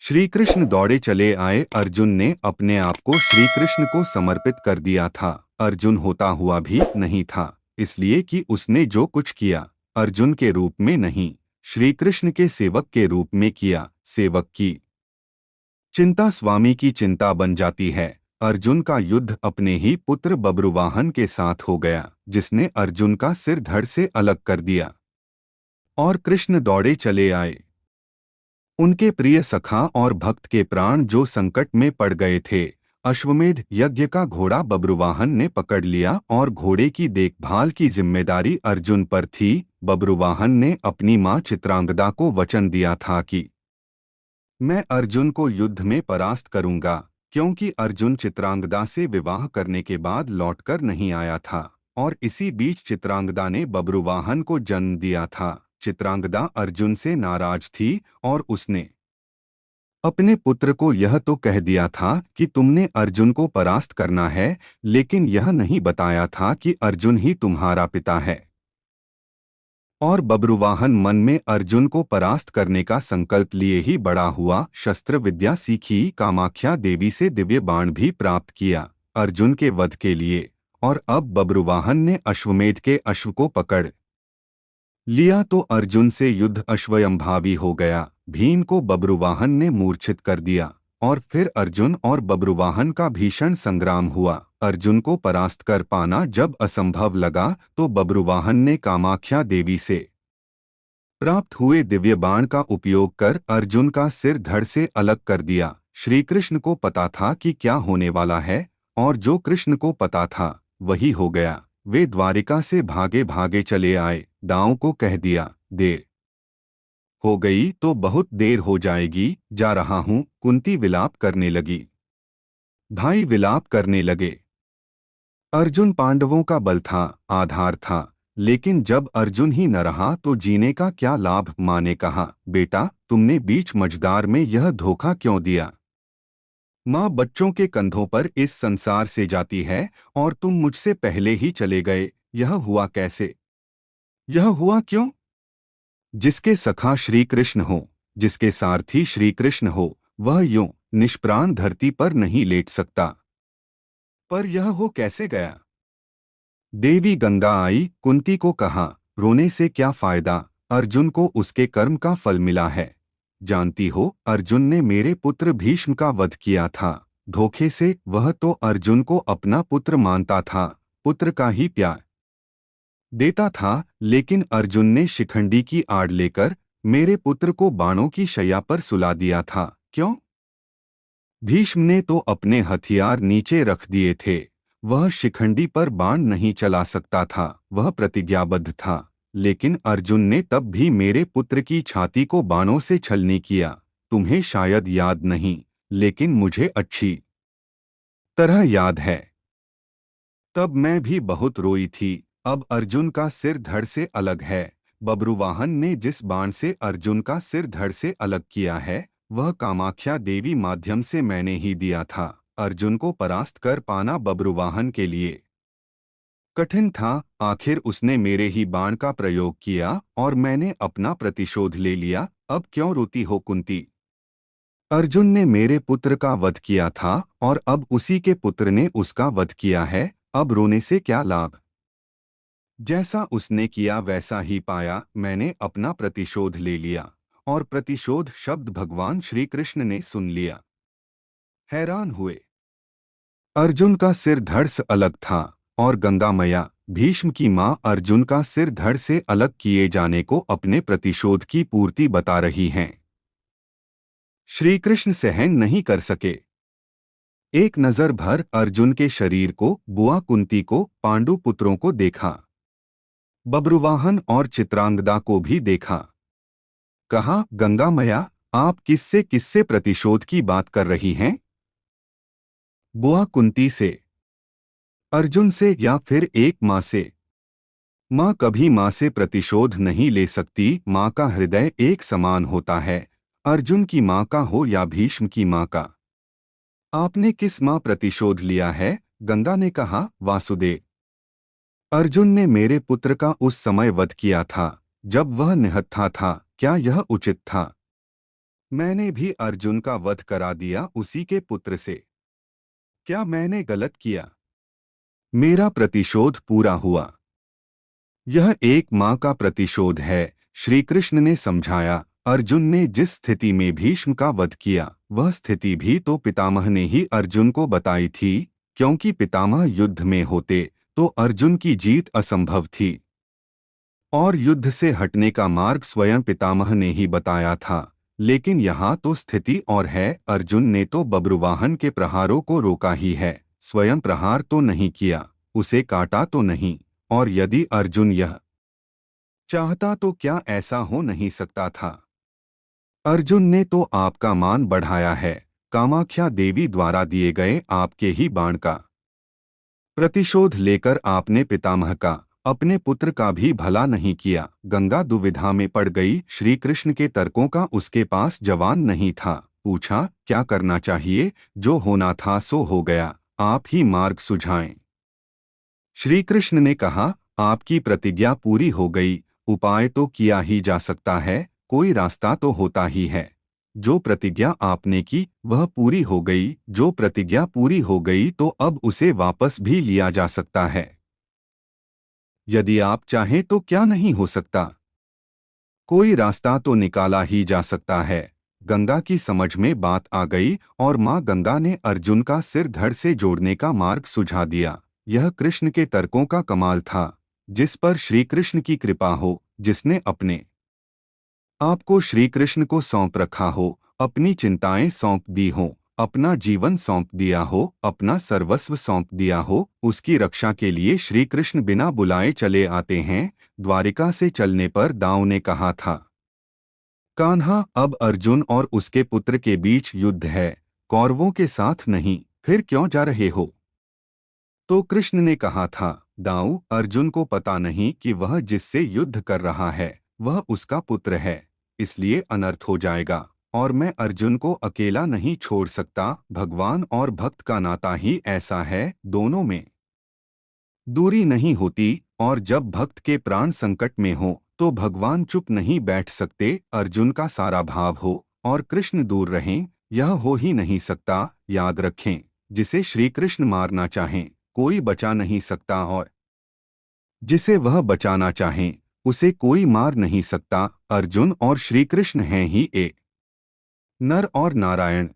श्री कृष्ण दौड़े चले आए। अर्जुन ने अपने आप को श्री कृष्ण को समर्पित कर दिया था। अर्जुन होता हुआ भी नहीं था, इसलिए कि उसने जो कुछ किया अर्जुन के रूप में नहीं, श्री कृष्ण के सेवक के रूप में किया। सेवक की चिंता स्वामी की चिंता बन जाती है। अर्जुन का युद्ध अपने ही पुत्र बब्रुवाहन के साथ हो गया, जिसने अर्जुन का सिर धड़ से अलग कर दिया। और कृष्ण दौड़े चले आए। उनके प्रिय सखा और भक्त के प्राण जो संकट में पड़ गए थे। अश्वमेध यज्ञ का घोड़ा बब्रुवाहन ने पकड़ लिया और घोड़े की देखभाल की जिम्मेदारी अर्जुन पर थी। बब्रुवाहन ने अपनी मां चित्रांगदा को वचन दिया था कि मैं अर्जुन को युद्ध में परास्त करूंगा, क्योंकि अर्जुन चित्रांगदा से विवाह करने के बाद लौटकर नहीं आया था। और इसी बीच चित्रांगदा ने बब्रुवाहन को जन्म दिया था। चित्रांगदा अर्जुन से नाराज थी और उसने अपने पुत्र को यह तो कह दिया था कि तुमने अर्जुन को परास्त करना है, लेकिन यह नहीं बताया था कि अर्जुन ही तुम्हारा पिता है। और बब्रुवाहन मन में अर्जुन को परास्त करने का संकल्प लिए ही बड़ा हुआ। शस्त्र विद्या सीखी, कामाख्या देवी से दिव्य बाण भी प्राप्त किया अर्जुन के वध के लिए। और अब बब्रुवाहन ने अश्वमेध के अश्व को पकड़ लिया तो अर्जुन से युद्ध अश्वयंभावी हो गया। भीम को बब्रुवाहन ने मूर्छित कर दिया और फिर अर्जुन और बब्रुवाहन का भीषण संग्राम हुआ। अर्जुन को परास्त कर पाना जब असंभव लगा तो बब्रुवाहन ने कामाख्या देवी से प्राप्त हुए दिव्य बाण का उपयोग कर अर्जुन का सिर धड़ से अलग कर दिया। श्री कृष्ण को पता था कि क्या होने वाला है, और जो कृष्ण को पता था वही हो गया। वे द्वारिका से भागे भागे चले आए। दाऊं को कह दिया, देर हो गई तो बहुत देर हो जाएगी, जा रहा हूं। कुंती विलाप करने लगी। भाई विलाप करने लगे। अर्जुन पांडवों का बल था, आधार था, लेकिन जब अर्जुन ही न रहा तो जीने का क्या लाभ। माँ ने कहा, बेटा तुमने बीच मझधार में यह धोखा क्यों दिया। माँ बच्चों के कंधों पर इस संसार से जाती है और तुम मुझसे पहले ही चले गए। यह हुआ कैसे, यह हुआ क्यों। जिसके सखा श्री कृष्ण हो, जिसके सारथी श्री कृष्ण हो, वह यूं निष्प्राण धरती पर नहीं लेट सकता। पर यह हो कैसे गया। देवी गंगा आई, कुंती को कहा, रोने से क्या फायदा, अर्जुन को उसके कर्म का फल मिला है। जानती हो अर्जुन ने मेरे पुत्र भीष्म का वध किया था धोखे से। वह तो अर्जुन को अपना पुत्र मानता था, पुत्र का ही प्यार देता था, लेकिन अर्जुन ने शिखंडी की आड़ लेकर मेरे पुत्र को बाणों की शैया पर सुला दिया था। क्यों। भीष्म ने तो अपने हथियार नीचे रख दिए थे। वह शिखंडी पर बाण नहीं चला सकता था, वह प्रतिज्ञाबद्ध था। लेकिन अर्जुन ने तब भी मेरे पुत्र की छाती को बाणों से छलनी किया। तुम्हें शायद याद नहीं, लेकिन मुझे अच्छी तरह याद है। तब मैं भी बहुत रोई थी। अब अर्जुन का सिर धड़ से अलग है। बब्रुवाहन ने जिस बाण से अर्जुन का सिर धड़ से अलग किया है, वह कामाख्या देवी माध्यम से मैंने ही दिया था। अर्जुन को परास्त कर पाना बब्रुवाहन के लिए कठिन था। आखिर उसने मेरे ही बाण का प्रयोग किया और मैंने अपना प्रतिशोध ले लिया। अब क्यों रोती हो कुंती। अर्जुन ने मेरे पुत्र का वध किया था और अब उसी के पुत्र ने उसका वध किया है। अब रोने से क्या लाभ। जैसा उसने किया वैसा ही पाया। मैंने अपना प्रतिशोध ले लिया। और प्रतिशोध शब्द भगवान श्री कृष्ण ने सुन लिया। हैरान हुए। अर्जुन का सिर धड़ से अलग था और गंगा मैया भीष्म की मां अर्जुन का सिर धड़ से अलग किए जाने को अपने प्रतिशोध की पूर्ति बता रही हैं। श्री कृष्ण सहन नहीं कर सके। एक नजर भर अर्जुन के शरीर को, बुआ कुंती को, पांडु पुत्रों को देखा, बब्रुवाहन और चित्रांगदा को भी देखा। कहा, गंगा मैया आप किससे प्रतिशोध की बात कर रही हैं। बुआ कुंती से, अर्जुन से, या फिर एक माँ से। माँ कभी माँ से प्रतिशोध नहीं ले सकती। माँ का हृदय एक समान होता है, अर्जुन की माँ का हो या भीष्म की माँ का। आपने किस माँ प्रतिशोध लिया है। गंगा ने कहा, वासुदेव। अर्जुन ने मेरे पुत्र का उस समय वध किया था जब वह निहत्था था। क्या यह उचित था। मैंने भी अर्जुन का वध करा दिया उसी के पुत्र से। क्या मैंने गलत किया? मेरा प्रतिशोध पूरा हुआ। यह एक माँ का प्रतिशोध है, श्री कृष्ण ने समझाया। अर्जुन ने जिस स्थिति में भीष्म का वध किया, वह स्थिति भी तो पितामह ने ही अर्जुन को बताई थी, क्योंकि पितामह युद्ध में होते तो अर्जुन की जीत असंभव थी और युद्ध से हटने का मार्ग स्वयं पितामह ने ही बताया था। लेकिन यहाँ तो स्थिति और है, अर्जुन ने तो बब्रुवाहन के प्रहारों को रोका ही है, स्वयं प्रहार तो नहीं किया, उसे काटा तो नहीं। और यदि अर्जुन यह चाहता तो क्या ऐसा हो नहीं सकता था? अर्जुन ने तो आपका मान बढ़ाया है, कामाख्या देवी द्वारा दिए गए आपके ही बाण का प्रतिशोध लेकर आपने पितामह का, अपने पुत्र का भी भला नहीं किया। गंगा दुविधा में पड़ गई, श्री कृष्ण के तर्कों का उसके पास जवाब नहीं था। पूछा, क्या करना चाहिए? जो होना था सो हो गया, आप ही मार्ग सुझाएं। श्री कृष्ण ने कहा, आपकी प्रतिज्ञा पूरी हो गई, उपाय तो किया ही जा सकता है, कोई रास्ता तो होता ही है। जो प्रतिज्ञा आपने की वह पूरी हो गई, जो प्रतिज्ञा पूरी हो गई तो अब उसे वापस भी लिया जा सकता है। यदि आप चाहें तो क्या नहीं हो सकता? कोई रास्ता तो निकाला ही जा सकता है। गंगा की समझ में बात आ गई और माँ गंगा ने अर्जुन का सिर धड़ से जोड़ने का मार्ग सुझा दिया। यह कृष्ण के तर्कों का कमाल था, जिस पर श्री कृष्ण की कृपा हो, जिसने अपने आपको श्री कृष्ण को सौंप रखा हो, अपनी चिंताएं सौंप दी हो, अपना जीवन सौंप दिया हो, अपना सर्वस्व सौंप दिया हो, उसकी रक्षा के लिए श्री कृष्ण बिना बुलाए चले आते हैं। द्वारिका से चलने पर दाऊ ने कहा था, कान्हा, अब अर्जुन और उसके पुत्र के बीच युद्ध है, कौरवों के साथ नहीं, फिर क्यों जा रहे हो? तो कृष्ण ने कहा था, दाऊ, अर्जुन को पता नहीं कि वह जिससे युद्ध कर रहा है वह उसका पुत्र है, इसलिए अनर्थ हो जाएगा और मैं अर्जुन को अकेला नहीं छोड़ सकता। भगवान और भक्त का नाता ही ऐसा है, दोनों में दूरी नहीं होती और जब भक्त के प्राण संकट में हो तो भगवान चुप नहीं बैठ सकते। अर्जुन का सारा भाव हो और कृष्ण दूर रहें, यह हो ही नहीं सकता। याद रखें, जिसे श्री कृष्ण मारना चाहें कोई बचा नहीं सकता और जिसे वह बचाना चाहें उसे कोई मार नहीं सकता। अर्जुन और श्री कृष्ण हैं ही एक। नर और नारायण